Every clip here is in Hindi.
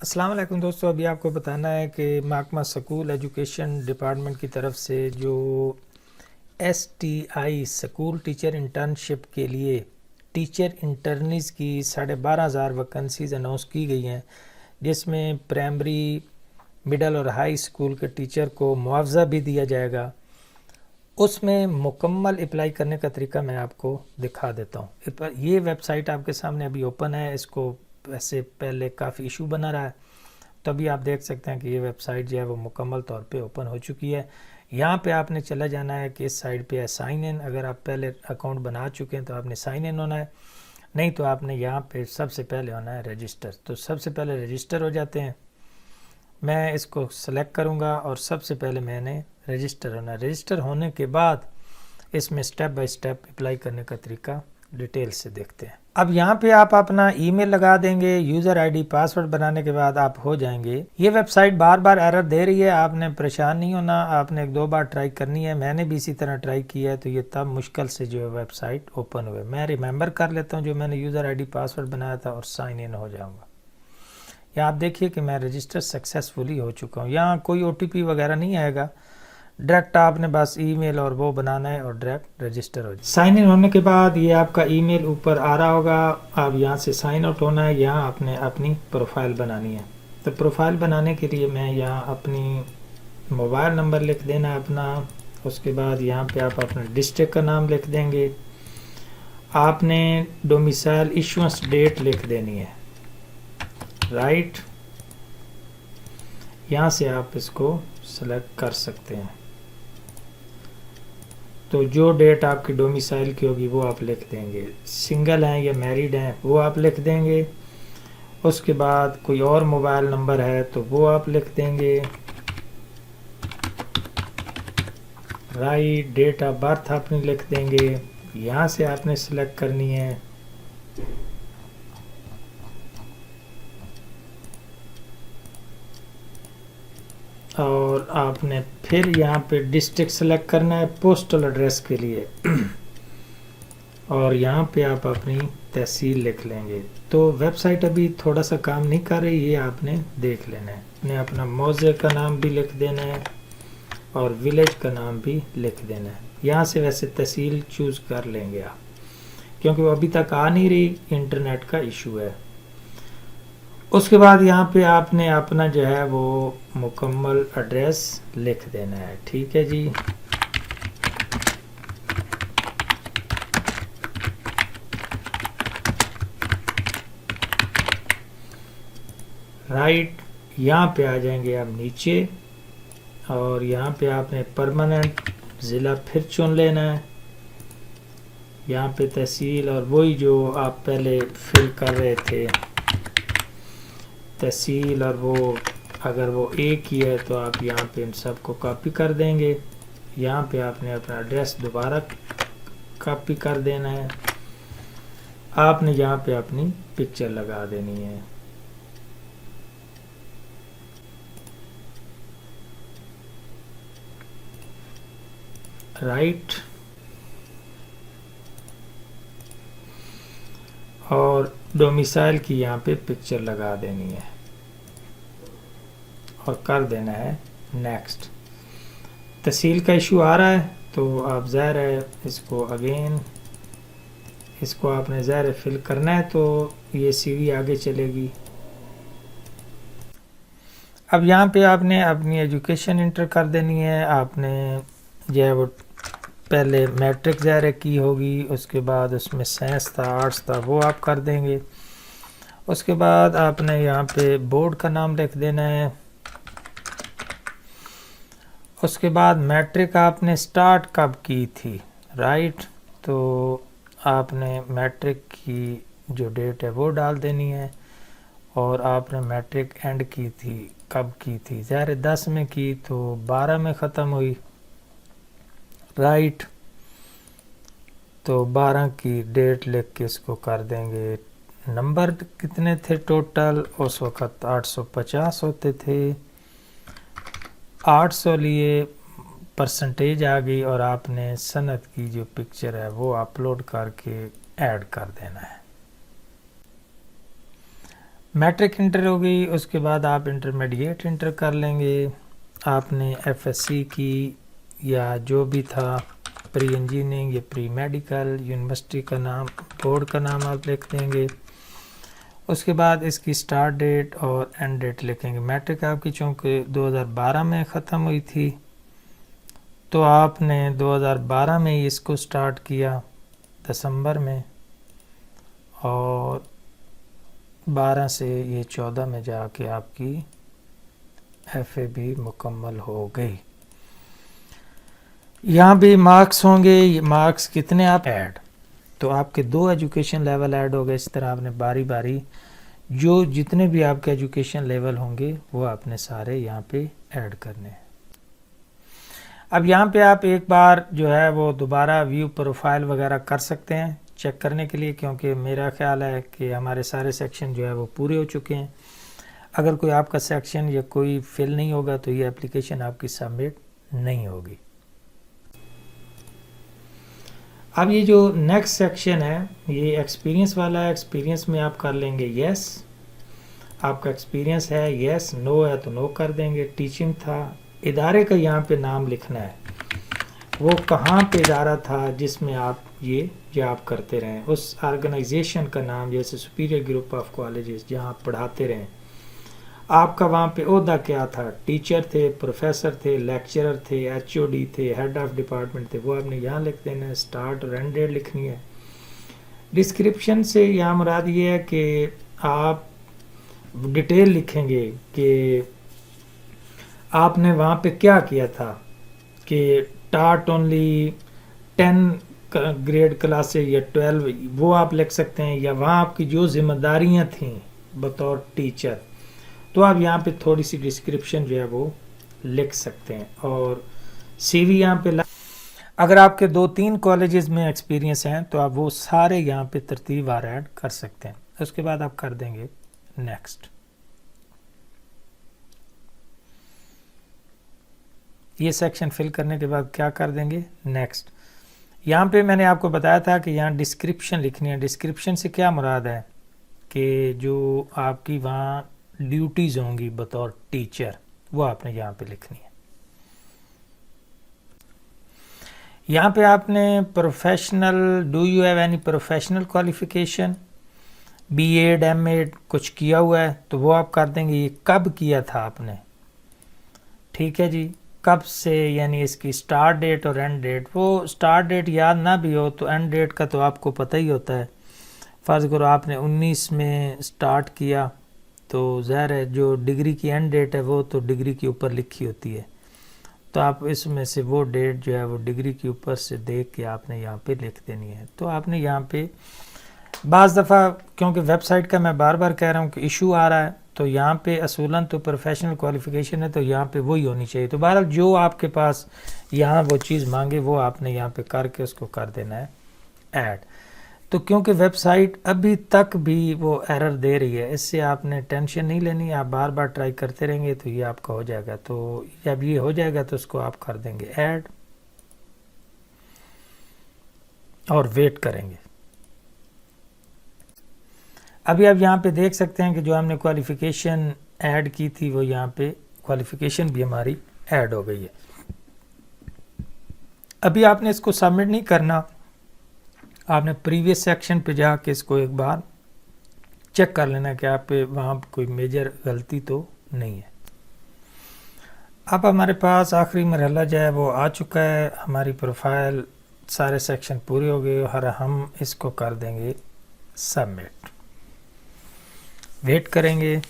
अस्सलाम वालेकुम दोस्तों, अभी आपको बताना है कि महकमा स्कूल एजुकेशन डिपार्टमेंट की तरफ से जो STI स्कूल टीचर इंटर्नशिप के लिए टीचर इंटर्नीज़ की 12,500 वैकेंसीज़ अनाउंस की गई हैं, जिसमें प्राइमरी मिडल और हाई स्कूल के टीचर को मुआवजा भी दिया जाएगा। उसमें मुकम्मल अप्लाई करने का तरीका मैं आपको दिखा देता हूँ। ये वेबसाइट आपके सामने अभी ओपन है। इसको वैसे पहले काफ़ी इशू बना रहा है, तो अभी आप देख सकते हैं कि ये वेबसाइट जो है वो मुकम्मल तौर पे ओपन हो चुकी है। यहाँ पे आपने चला जाना है कि इस साइड पे है साइन इन। अगर आप पहले अकाउंट बना चुके हैं तो आपने साइन इन होना है, नहीं तो आपने यहाँ पे सबसे पहले होना है रजिस्टर। तो सबसे पहले रजिस्टर हो जाते हैं। मैं इसको सेलेक्ट करूँगा और सबसे पहले मैंने रजिस्टर होना है। रजिस्टर होने के बाद इसमें स्टेप बाय स्टेप अप्लाई करने का तरीका डिटेल से देखते हैं। अब यहाँ पे आप अपना ईमेल लगा देंगे, यूज़र आईडी पासवर्ड बनाने के बाद आप हो जाएंगे। ये वेबसाइट बार बार एरर दे रही है, आपने परेशान नहीं होना, आपने एक दो बार ट्राई करनी है। मैंने भी इसी तरह ट्राई किया है, तो ये तब मुश्किल से जो है वेबसाइट ओपन हुए। मैं रिमेंबर कर लेता हूँ जो मैंने यूज़र आईडी पासवर्ड बनाया था और साइन इन हो जाऊँगा। यहाँ आप देखिए कि मैं रजिस्टर सक्सेसफुली हो चुका हूँ। यहाँ कोई OTP वगैरह नहीं आएगा, डायरेक्ट आपने बस ईमेल और वो बनाना है और डायरेक्ट रजिस्टर हो जाए। साइन इन होने के बाद ये आपका ईमेल ऊपर आ रहा होगा। अब यहाँ से साइन आउट होना है, यहाँ आपने अपनी प्रोफाइल बनानी है। तो प्रोफाइल बनाने के लिए मैं यहाँ अपनी मोबाइल नंबर लिख देना है अपना। उसके बाद यहाँ पे आप अपने डिस्ट्रिक्ट का नाम लिख देंगे। आपने डोमिसाइल इशुएंस डेट लिख देनी है, राइट। यहाँ से आप इसको सेलेक्ट कर सकते हैं। तो जो डेट आपकी डोमिसाइल की होगी वो आप लिख देंगे। सिंगल हैं या मैरिड हैं वो आप लिख देंगे। उसके बाद कोई और मोबाइल नंबर है तो वो आप लिख देंगे, राइट। डेट ऑफ बर्थ आपने लिख देंगे, यहाँ से आपने सेलेक्ट करनी है। और आपने फिर यहाँ पे डिस्ट्रिक्ट सेलेक्ट करना है पोस्टल एड्रेस के लिए और यहाँ पे आप अपनी तहसील लिख लेंगे। तो वेबसाइट अभी थोड़ा सा काम नहीं कर रही, ये आपने देख लेना है। आपने अपना मौजे का नाम भी लिख देना है और विलेज का नाम भी लिख देना है। यहाँ से वैसे तहसील चूज़ कर लेंगे आप, क्योंकि वो अभी तक आ नहीं रही, इंटरनेट का इशू है। उसके बाद यहाँ पे आपने अपना जो है वो मुकम्मल एड्रेस लिख देना है, ठीक है जी। राइट, यहाँ पे आ जाएंगे आप नीचे और यहाँ पे आपने परमानेंट ज़िला फिर चुन लेना है। यहाँ पे तहसील और वही जो आप पहले फिल कर रहे थे तहसील, और वो अगर वो एक ही है तो आप यहाँ पे इन सबको कॉपी कर देंगे। यहाँ पे आपने अपना एड्रेस दोबारा कॉपी कर देना है। आपने यहाँ पे अपनी पिक्चर लगा देनी है, राइट। और डोमिसाइल की यहाँ पे पिक्चर लगा देनी है और कर देना है नेक्स्ट। तहसील का इशू आ रहा है तो आप ज़ाहिर है इसको आपने ज़ाहिर फिल करना है, तो ये CV आगे चलेगी। अब यहाँ पे आपने अपनी एजुकेशन इंटर कर देनी है। आपने जो है वो पहले मैट्रिक ज़ाहिर की होगी, उसके बाद उसमें साइंस था, आर्ट्स था, वो आप कर देंगे। उसके बाद आपने यहाँ पे बोर्ड का नाम लिख देना है। उसके बाद मैट्रिक आपने स्टार्ट कब की थी, राइट। तो आपने मैट्रिक की जो डेट है वो डाल देनी है और आपने मैट्रिक एंड की थी कब की थी, ज़ाहिर 10 में की तो 12 में ख़त्म हुई, राइट। तो 12 की डेट लिख के इसको कर देंगे। नंबर कितने थे टोटल, उस वक़्त 850 होते थे। 800 लिए, परसेंटेज आ गई और आपने सनत की जो पिक्चर है वो अपलोड करके ऐड कर देना है। मैट्रिक इंटर हो गई, उसके बाद आप इंटरमीडिएट इंटर कर लेंगे। आपने एफएससी की या जो भी था, प्री इंजीनियरिंग या प्री मेडिकल, यूनिवर्सिटी का नाम, बोर्ड का नाम आप लिख देंगे। उसके बाद इसकी स्टार्ट डेट और एंड डेट लिखेंगे। मैट्रिक आपकी चूँकि 2012 में ख़त्म हुई थी, तो आपने 2012 में ही इसको स्टार्ट किया दिसंबर में, और 12 से ये 14 में जाके आपकी एफए भी मुकम्मल हो गई। यहाँ भी मार्क्स होंगे, मार्क्स कितने आप ऐड, तो आपके 2 एजुकेशन लेवल ऐड हो गए। इस तरह आपने बारी बारी जो जितने भी आपके एजुकेशन लेवल होंगे वो आपने सारे यहाँ पे ऐड करने हैं। अब यहाँ पे आप एक बार जो है वो दोबारा व्यू प्रोफाइल वगैरह कर सकते हैं चेक करने के लिए, क्योंकि मेरा ख्याल है कि हमारे सारे सेक्शन जो है वो पूरे हो चुके हैं। अगर कोई आपका सेक्शन या कोई फिल नहीं होगा तो ये एप्लीकेशन आपकी सबमिट नहीं होगी। अब ये जो नेक्स्ट सेक्शन है ये एक्सपीरियंस वाला है। एक्सपीरियंस में आप कर लेंगे यस, आपका एक्सपीरियंस है, यस, नो है तो नो कर देंगे। टीचिंग था, इदारे का यहाँ पे नाम लिखना है, वो कहाँ पे इदारा था जिसमें आप ये जॉब करते रहें, उस ऑर्गेनाइजेशन का नाम, जैसे सुपीरियर ग्रुप ऑफ कॉलेजेस जहाँ आप पढ़ाते रहें। आपका वहाँ पे ओहदा क्या था, टीचर थे, प्रोफेसर थे, लेक्चरर थे, एचओडी थे, हेड ऑफ डिपार्टमेंट थे, वो आपने यहाँ लिख देना है। स्टार्ट और एंड डेट लिखनी है। डिस्क्रिप्शन से यहाँ मुराद ये है कि आप डिटेल लिखेंगे कि आपने वहाँ पे क्या किया था, कि टाट ओनली 10 ग्रेड क्लासेज या 12, वो आप लिख सकते हैं, या वहाँ आपकी जो जिम्मेदारियाँ थीं बतौर टीचर, तो आप यहाँ पे थोड़ी सी डिस्क्रिप्शन जो है वो लिख सकते हैं। और सीवी यहाँ पे अगर आपके 2-3 कॉलेजेस में एक्सपीरियंस हैं तो आप वो सारे यहाँ पे तरतीबवार ऐड कर सकते हैं। उसके बाद आप कर देंगे नेक्स्ट। ये सेक्शन फिल करने के बाद क्या कर देंगे, नेक्स्ट। यहाँ पे मैंने आपको बताया था कि यहाँ डिस्क्रिप्शन लिखनी है। डिस्क्रिप्शन से क्या मुराद है कि जो आपकी वहाँ ड्यूटीज़ होंगी बतौर टीचर, वो आपने यहाँ पे लिखनी है। यहाँ पे आपने professional, do you have any professional qualification, BEd, MEd कुछ किया हुआ है तो वो आप कर देंगे। ये कब किया था आपने, ठीक है जी, कब से, यानी इसकी स्टार्ट डेट और एंड डेट। वो स्टार्ट डेट याद ना भी हो तो एंड डेट का तो आपको पता ही होता है। फ़र्ज़ करो आपने 19 में स्टार्ट किया तो ज़ाहिर है जो डिग्री की एंड डेट है वो तो डिग्री के ऊपर लिखी होती है, तो आप इसमें से वो डेट जो है वो डिग्री के ऊपर से देख के आपने यहाँ पे लिख देनी है। तो आपने यहाँ पे बाज़ दफ़ा, क्योंकि वेबसाइट का मैं बार बार कह रहा हूँ कि इशू आ रहा है, तो यहाँ पे असूलन तो प्रोफेशनल क्वालिफ़िकेशन है तो यहाँ पे वही होनी चाहिए। तो बहरहाल जो आपके पास यहाँ वो चीज़ मांगे वो आपने यहाँ पे करके उसको कर देना है ऐड। तो क्योंकि वेबसाइट अभी तक भी वो एरर दे रही है, इससे आपने टेंशन नहीं लेनी, आप बार बार ट्राई करते रहेंगे तो ये आपका हो जाएगा। तो जब ये हो जाएगा तो उसको आप कर देंगे ऐड और वेट करेंगे। अभी आप यहाँ पे देख सकते हैं कि जो हमने क्वालिफ़िकेशन ऐड की थी वो यहाँ पे क्वालिफ़िकेशन भी हमारी ऐड हो गई है। अभी आपने इसको सबमिट नहीं करना, आपने प्रीवियस सेक्शन पे जाके इसको एक बार चेक कर लेना कि आप पे वहाँ कोई मेजर गलती तो नहीं है। अब हमारे पास आखिरी मरहला जो है वो आ चुका है, हमारी प्रोफाइल सारे सेक्शन पूरे हो गए और हम इसको कर देंगे सबमिट। वेट करेंगे।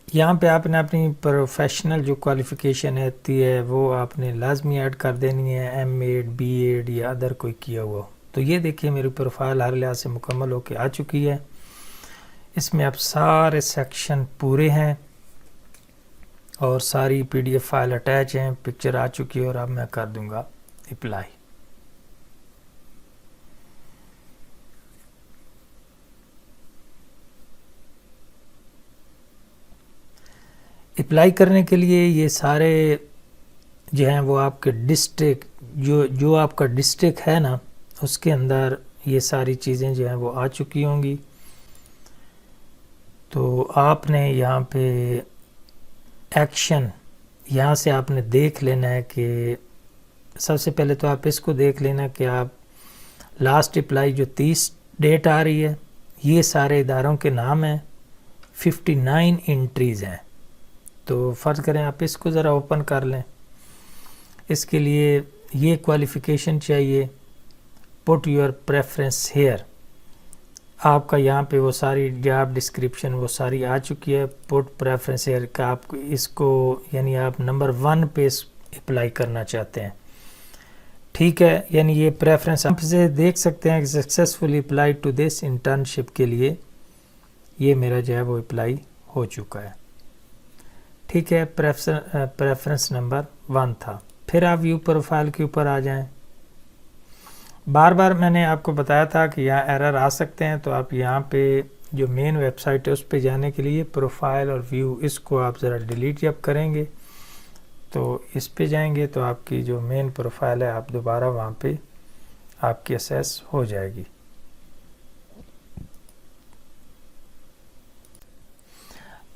यहाँ पे आपने अपनी प्रोफेशनल जो क्वालिफ़िकेशन होती है वो आपने लाजमी ऐड कर देनी है, एमएड, बीएड या अदर कोई किया हुआ हो। तो ये देखिए मेरी प्रोफाइल हर लिहाज से मुकम्मल होके आ चुकी है। इसमें अब सारे सेक्शन पूरे हैं और सारी पीडीएफ फाइल अटैच हैं, पिक्चर आ चुकी है और अब मैं कर दूंगा अप्लाई। अप्लाई करने के लिए ये सारे जो हैं वो आपके डिस्ट्रिक्ट, जो आपका डिस्ट्रिक्ट है ना, उसके अंदर ये सारी चीज़ें जो हैं वो आ चुकी होंगी। तो आपने यहाँ पे एक्शन यहाँ से आपने देख लेना है कि सबसे पहले तो आप इसको देख लेना कि आप लास्ट अप्लाई जो 30 डेट आ रही है, ये सारे इदारों के नाम हैं, 59 एंट्रीज़ हैं। तो फ़र्ज़ करें आप इसको ज़रा ओपन कर लें। इसके लिए ये क्वालिफ़िकेशन चाहिए, पुट योर प्रेफरेंस हेयर। आपका यहाँ पे वो सारी जॉब डिस्क्रिप्शन वो सारी आ चुकी है। पुट प्रेफरेंस हेयर का आप इसको यानी आप नंबर 1 पे अप्लाई करना चाहते हैं, ठीक है। यानी ये प्रेफरेंस आप से देख सकते हैं कि successfully apply to this internship के लिए ये मेरा जो है वो अप्लाई हो चुका है, ठीक है। प्रेफरेंस नंबर 1 था। फिर आप व्यू प्रोफाइल के ऊपर आ जाएं। बार बार मैंने आपको बताया था कि यहाँ एरर आ सकते हैं, तो आप यहाँ पे जो मेन वेबसाइट है उस पे जाने के लिए प्रोफाइल और व्यू इसको आप ज़रा डिलीट जब करेंगे तो इस पे जाएंगे तो आपकी जो मेन प्रोफाइल है आप दोबारा वहाँ पे आपकी असेस हो जाएगी।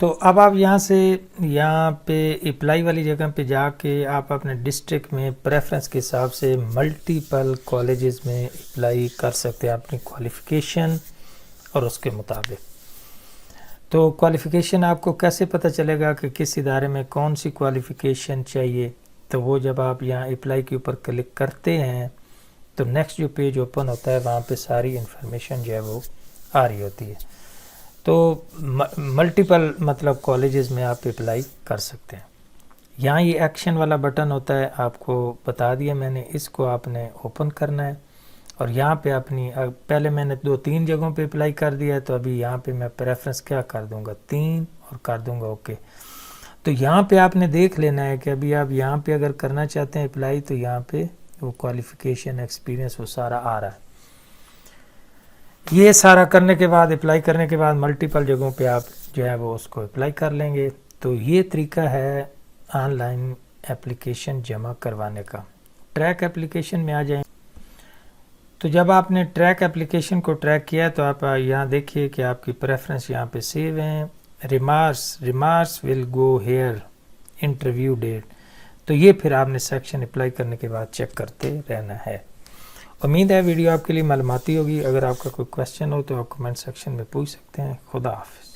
तो अब आप यहाँ पे अप्लाई वाली जगह पे जाके आप अपने डिस्ट्रिक्ट में प्रेफरेंस के हिसाब से मल्टीपल कॉलेजेस में अप्लाई कर सकते हैं अपनी क्वालिफ़िकेशन और उसके मुताबिक। तो क्वालिफ़िकेशन आपको कैसे पता चलेगा कि किस इदारे में कौन सी क्वालिफ़िकेशन चाहिए? तो वो जब आप यहाँ अप्लाई के ऊपर क्लिक करते हैं तो नेक्स्ट जो पेज ओपन होता है वहाँ पे सारी इन्फॉर्मेशन जो है वो आ रही होती है। तो मल्टीपल मतलब कॉलेजेस में आप अप्लाई कर सकते हैं। यहाँ ये एक्शन वाला बटन होता है, आपको बता दिया मैंने, इसको आपने ओपन करना है और यहाँ पे अपनी पहले मैंने 2-3 जगहों पे अप्लाई कर दिया है, तो अभी यहाँ पे मैं प्रेफरेंस क्या कर दूँगा 3 और कर दूँगा ओके। तो यहाँ पे आपने देख लेना है कि अभी आप यहाँ पे अगर करना चाहते हैं अप्लाई तो यहाँ पे वो क्वालिफ़िकेशन एक्सपीरियंस वो सारा आ रहा है। ये सारा करने के बाद अप्लाई करने के बाद मल्टीपल जगहों पे आप जो है वो उसको अप्लाई कर लेंगे। तो ये तरीका है ऑनलाइन एप्लीकेशन जमा करवाने का। ट्रैक एप्लीकेशन में आ जाएं। तो जब आपने ट्रैक एप्लीकेशन को ट्रैक किया तो आप यहाँ देखिए कि आपकी प्रेफरेंस यहाँ पे सेव हैं। Remarks will go here, interview date. तो ये फिर आपने सेक्शन अप्लाई करने के बाद चेक करते रहना है। उम्मीद है वीडियो आपके लिए मालूमाती होगी। अगर आपका कोई क्वेश्चन हो तो आप कमेंट सेक्शन में पूछ सकते हैं। खुदा हाफिज़।